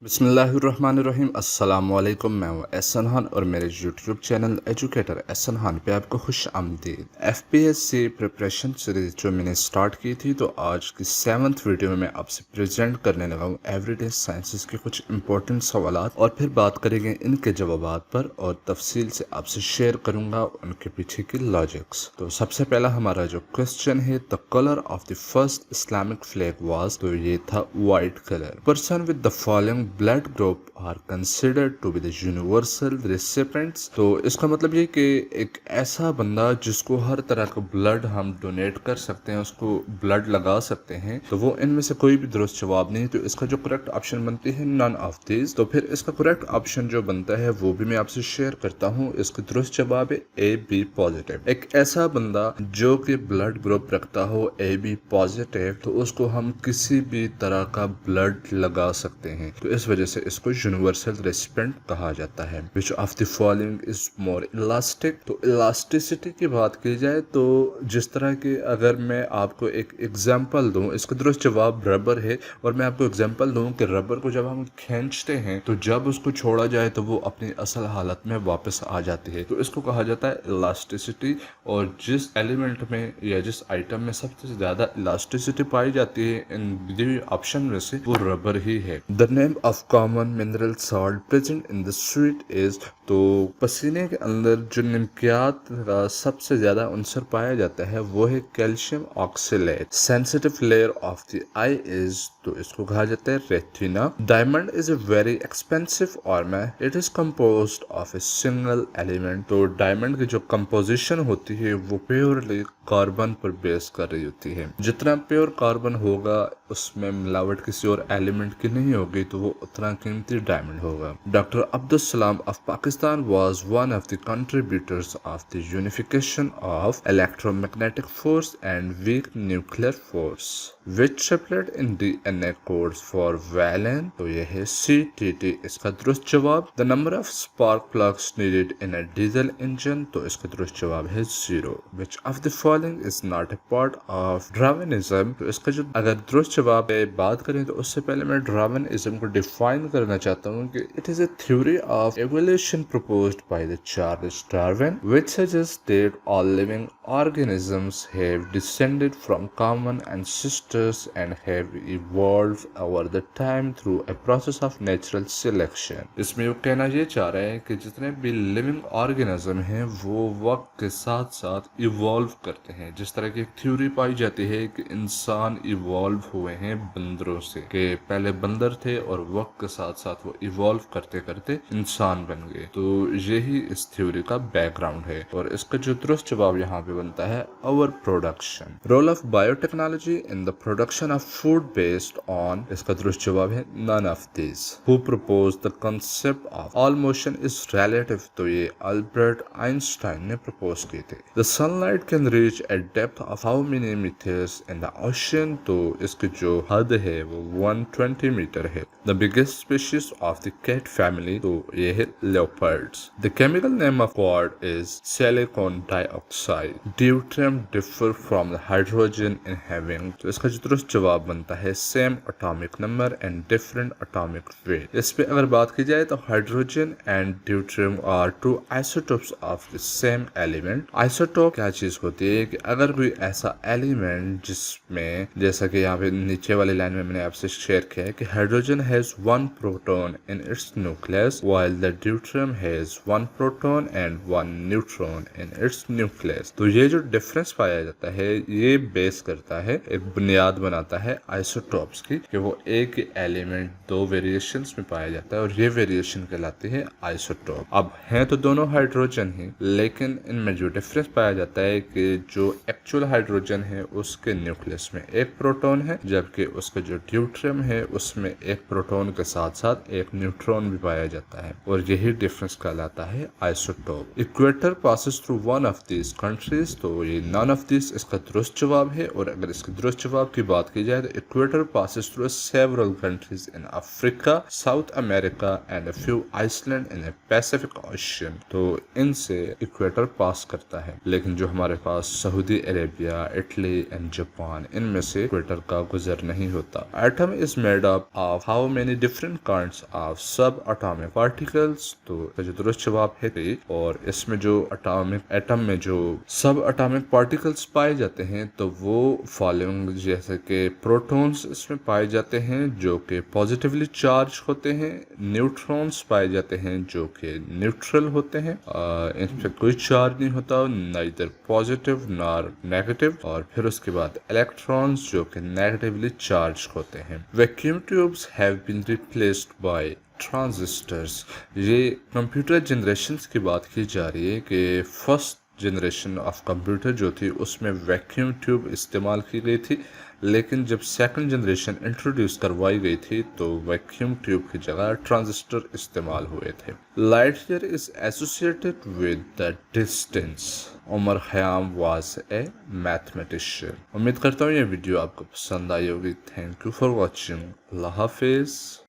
बिस्मिल्लाहिर्रहमानिर्रहीम अस्सलाम वालेकुम। मैं हूं एहसन खान और मेरे YouTube channel educator Ehsan Khan पे आपको खुश आमदीद। एफपीएससी प्रिपरेशन सीरीज जो मैंने स्टार्ट की थी, तो आज की 7th वीडियो में मैं आपसे प्रेजेंट करने लगा हूं एवरीडे साइंसेस के कुछ इंपॉर्टेंट सवालात और फिर बात करेंगे इनके जवाबात पर और तफसील से आपसे शेयर करूंगा उनके पीछे की लॉजिक्स। तो सबसे पहला हमारा जो क्वेश्चन है, the colour of the first Islamic flag was, तो ये था white colour. Person with the following blood group are considered to be the universal recipients. तो इसका मतलब ये कि एक ऐसा बंदा जिसको हर तरह का ब्लड हम डोनेट कर सकते हैं, उसको ब्लड लगा सकते हैं, तो वो इनमें से कोई भी दुरुस्त जवाब नहीं। तो इसका जो करेक्ट ऑप्शन बनती है नन ऑफ दिस। तो फिर इसका करेक्ट ऑप्शन जो बनता है वो भी मैं आपसे शेयर करता हूँ। इसका दुरुस्त जवाब है ए बी पॉजिटिव। एक ऐसा बंदा जो कि ब्लड ग्रुप रखता हो ए बी पॉजिटिव, तो उसको हम किसी भी तरह का ब्लड लगा सकते हैं। तो इस वजह से इसको यूनिवर्सल रेसिपिएंट कहा जाता है। Which of the following is more elastic. तो इलास्टिसिटी की बात की जाए तो जिस तरह के, अगर मैं आपको एक एग्जांपल दूं, इसका दुरुस्त जवाब रबर है। और मैं आपको एग्जांपल दूं कि रबर को जब हम खींचते हैं तो जब उसको छोड़ा जाए तो वो अपनी असल हालत में वापस आ जाती है। तो इसको कहा जाता है इलास्टिसिटी। और जिस एलिमेंट में या जिस आइटम में सबसे ज्यादा इलास्टिसिटी पाई जाती है इन ऑप्शन में से, वो रबर ही है। The name of common mineral salt present in the sweet is. तो पसीने के अंदर जो नमकियात का सबसे ज्यादा अंसर पाया जाता है वो है calcium oxalate. Sensitive layer of the I is, तो इसको कहा जाता है retina. Diamond is a very expensive ornament, it is composed of a single element. तो डायमंड की जो कंपोजिशन होती है वो प्योरली कार्बन पर बेस कर रही होती है। जितना प्योर कार्बन होगा उसमें मिलावट किसी और एलिमेंट की नहीं होगी, तो वो उतना कीमती डायमंड होगा। Doctor Abdul Salam of Pakistan was one of the contributors of the unification of electromagnetic force and weak nuclear force. Which triplet in DNA codes for Whalen, तो यह है CTT। इसका दुरुस्त जवाब। The number of spark plugs needed in a diesel engine, तो इसका दुरुस्त जवाब है 0। Which of the following is not a part of Darwinism, तो इसका जो अगर दुरुस्त जवाब पे बात करें तो उससे पहले मैं डार्विनिज्म को डिफाइन करना चाहता हूँ कि it is a theory of evolution proposed by the Charles Darwin which suggest that all living organisms have descended from common ancestors and have evolved over the time through a process of natural selection। इसमें वो कहना ये चाह रहे हैं कि जितने भी लिविंग ऑर्गेनिज्म हैं वो वक्त के साथ साथ इवॉल्व करते हैं। जिस तरह की थ्योरी पाई जाती है कि इंसान इवॉल्व हुए हैं बंदरों से, कि पहले बंदर थे और वक्त के साथ साथ वो इवॉल्व करते करते इंसान बन गए। तो यही इस थ्योरी का बैकग्राउंड है। और इसका जो दुरुस्त जवाब यहाँ पे बनता है overproduction. Role of biotechnology in the production of food based on, इसका दुरुस्त जवाब है none of this. Who propose the concept of all motion is relative, तो ये अल्बर्ट आइंस्टाइन ने प्रपोज किए थे। The sunlight can reach a depth of how many metres in the ocean, तो इसकी जो हद है वो 120 मीटर है। The biggest species of the cat family, तो ये है leopards. The chemical name of quartz is silicon dioxide. Deuterium differ from the hydrogen in having, तो इसका जो दुरुस्त जवाब बनता है same atomic number and different atomic weight. इस पे अगर बात की जाए तो hydrogen and deuterium are two isotopes of the same element. Isotope क्या चीज होती है कि अगर कोई ऐसा एलिमेंट जिसमें, जैसा कि यहाँ पे नीचे वाली लाइन में मैंने आपसे शेयर किया है कि hydrogen has 1 proton in its nucleus while the deuterium has 1 proton and 1 neutron in its nucleus. तो ये जो डिफरेंस पाया जाता है ये बेस करता है, एक बुनियाद बनाता है आइसोटॉप्स की, कि वो एक ही एलिमेंट 2 वेरिएशंस में पाया जाता है और ये वेरिएशन कहलाती है आइसोटॉप। अब हैं तो दोनों हाइड्रोजन ही, लेकिन इनमें जो डिफरेंस पाया जाता है कि जो एक्चुअल हाइड्रोजन है उसके न्यूक्लियस में 1 प्रोटॉन है, जबकि उसका जो ड्यूट्रियम है उसमें 1 प्रोटॉन के साथ साथ 1 न्यूट्रॉन भी पाया जाता है। और यही डिफरेंस कहलाता है isotope. Equator passes through one of this countries, तो ये नन ऑफ दिस इसका दुरुस्त जवाब है। और अगर इसके दुरुस्त जवाब की बात की जाए तो equator passes through several countries in Africa, South America and a few island in the Pacific Ocean. तो इनसे इक्वेटर पास करता है, लेकिन जो हमारे पास Saudi Arabia, Italy and Japan, इनमें से इक्वेटर का गुजर नहीं होता। Atom is made up of how many different kinds of subatomic particles, तो जो दुरुस्त जवाब है और इसमें जो एटम में जो सब एटॉमिक पार्टिकल्स पाए जाते हैं तो वो फॉलोइंग जैसे कि प्रोटॉन्स इसमें पाए जाते हैं जो कि पॉजिटिवली चार्ज होते हैं, न्यूट्रॉन्स पाए जाते हैं जो कि न्यूट्रल होते हैं, इन पर कोई चार्ज नहीं होता, नाइदर पॉजिटिव नॉर नेगेटिव, और फिर उसके बाद इलेक्ट्रॉन्स जो कि नेगेटिवली चार्ज होते हैं। Vacuum tubes have been replaced by transistors. ये कंप्यूटर जनरेशन्स की बात की जा रही है कि फर्स्ट जनरेशन ऑफ कंप्यूटर जो थी उसमें वैक्यूम ट्यूब इस्तेमाल की गई थी, लेकिन जब सेकंड जनरेशन इंट्रोड्यूस करवाई गई थी तो वैक्यूम ट्यूब की जगह ट्रांजिस्टर इस्तेमाल हुए थे। Light year is associated with the distance. Omar Khayyam was a mathematician. उम्मीद करता हूँ ये वीडियो आपको पसंद आई होगी। Thank you for watching. अल्लाह हाफिज।